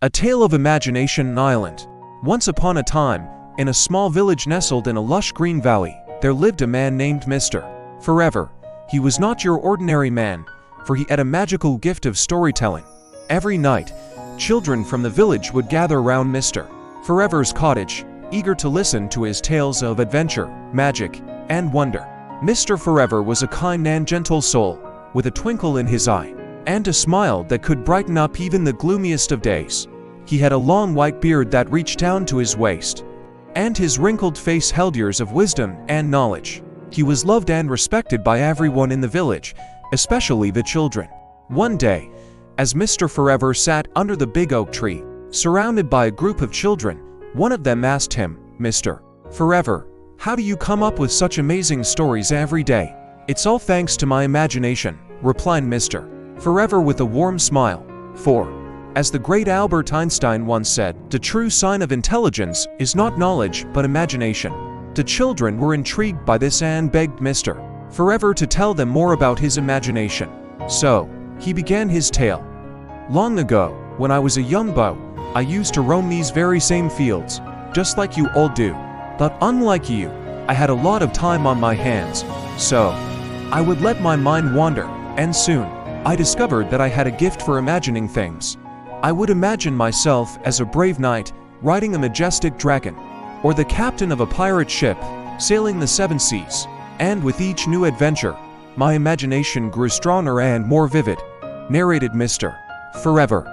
A Tale of Imagination Island. Once upon a time, in a small village nestled in a lush green valley, there lived a man named Mr. Forever. He was not your ordinary man, for he had a magical gift of storytelling. Every night, children from the village would gather around Mr. Forever's cottage, eager to listen to his tales of adventure, magic, and wonder. Mr. Forever was a kind and gentle soul, with a twinkle in his eye, and a smile that could brighten up even the gloomiest of days. He had a long white beard that reached down to his waist, and his wrinkled face held years of wisdom and knowledge. He was loved and respected by everyone in the village, especially the children. One day, as Mr. Forever sat under the big oak tree, surrounded by a group of children, one of them asked him, "Mr. Forever, how do you come up with such amazing stories every day?" "It's all thanks to my imagination," replied Mr. Forever with a warm smile. For, as the great Albert Einstein once said, the true sign of intelligence is not knowledge but imagination. The children were intrigued by this and begged Mr. Forever to tell them more about his imagination. So, he began his tale. "Long ago, when I was a young boy, I used to roam these very same fields, just like you all do. But unlike you, I had a lot of time on my hands, so I would let my mind wander, and soon, I discovered that I had a gift for imagining things. I would imagine myself as a brave knight, riding a majestic dragon, or the captain of a pirate ship, sailing the seven seas. And with each new adventure, my imagination grew stronger and more vivid," narrated Mr. Forever.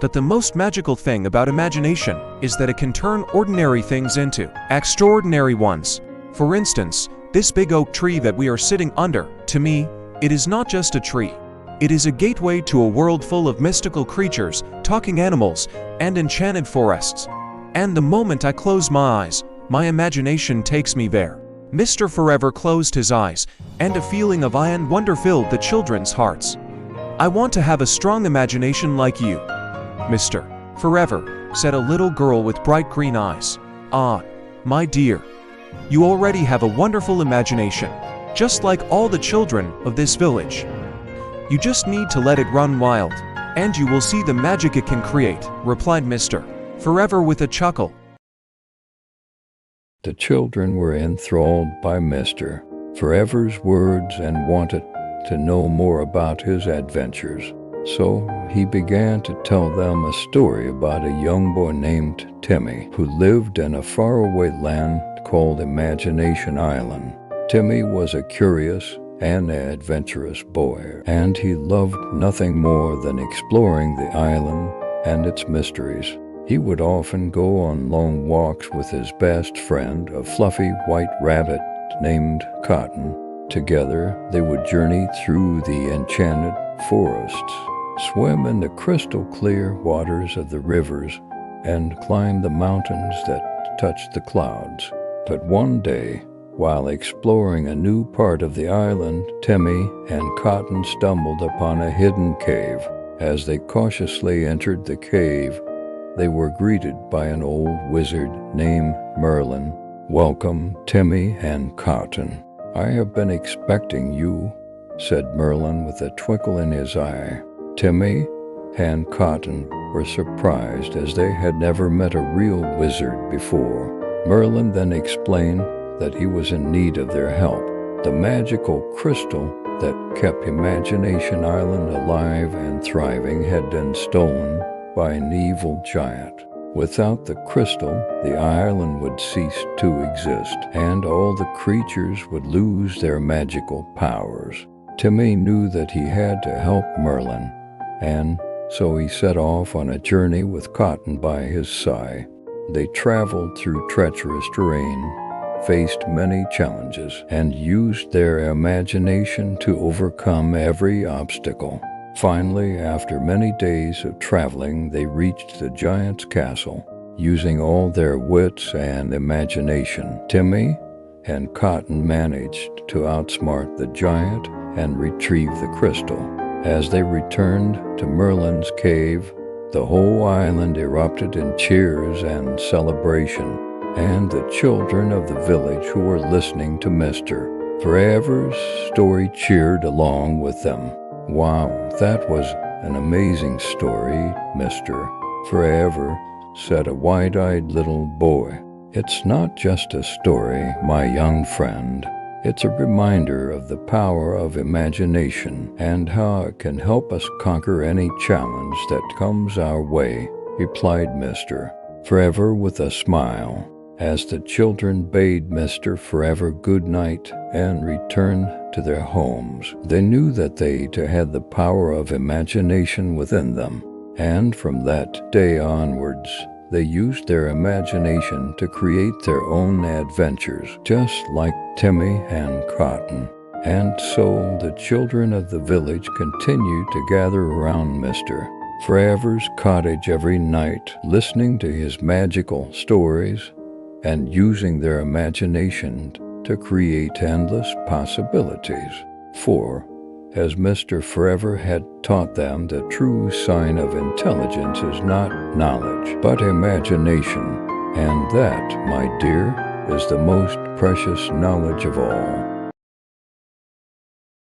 "But the most magical thing about imagination is that it can turn ordinary things into extraordinary ones. For instance, this big oak tree that we are sitting under, to me, it is not just a tree. It is a gateway to a world full of mystical creatures, talking animals, and enchanted forests. And the moment I close my eyes, my imagination takes me there." Mr. Forever closed his eyes, and a feeling of awe and wonder filled the children's hearts. "I want to have a strong imagination like you, Mr. Forever," said a little girl with bright green eyes. "Ah, my dear, you already have a wonderful imagination, just like all the children of this village. You just need to let it run wild, and you will see the magic it can create," replied Mr. Forever with a chuckle. The children were enthralled by Mr. Forever's words and wanted to know more about his adventures. So he began to tell them a story about a young boy named Timmy, who lived in a faraway land called Imagination Island. Timmy was a curious and adventurous boy, and he loved nothing more than exploring the island and its mysteries. He would often go on long walks with his best friend, a fluffy white rabbit named Cotton. Together, they would journey through the enchanted forests, swim in the crystal clear waters of the rivers, and climb the mountains that touched the clouds. But one day, while exploring a new part of the island, Timmy and Cotton stumbled upon a hidden cave. As they cautiously entered the cave, they were greeted by an old wizard named Merlin. "Welcome, Timmy and Cotton. I have been expecting you," said Merlin with a twinkle in his eye. Timmy and Cotton were surprised, as they had never met a real wizard before. Merlin then explained that he was in need of their help. The magical crystal that kept Imagination Island alive and thriving had been stolen by an evil giant. Without the crystal, the island would cease to exist, and all the creatures would lose their magical powers. Timmy knew that he had to help Merlin, and so he set off on a journey with Cotton by his side. They traveled through treacherous terrain, faced many challenges, and used their imagination to overcome every obstacle. Finally, after many days of traveling, they reached the giant's castle. Using all their wits and imagination, Timmy and Cotton managed to outsmart the giant and retrieve the crystal. As they returned to Merlin's cave, the whole island erupted in cheers and celebration, and the children of the village who were listening to Mr. Forever's story cheered along with them. "Wow, that was an amazing story, Mr. forever," said a wide-eyed little boy. "It's not just a story, my young friend. It's a reminder of the power of imagination and how it can help us conquer any challenge that comes our way," replied Mr. Forever with a smile, as the children bade Mr. Forever good night and returned to their homes. They knew that they had the power of imagination within them, and from that day onwards, they used their imagination to create their own adventures, just like Timmy and Cotton. And so the children of the village continued to gather around Mr. Forever's cottage every night, listening to his magical stories and using their imagination to create endless possibilities. For, as Mr. Forever had taught them, the true sign of intelligence is not knowledge, but imagination. And that, my dear, is the most precious knowledge of all.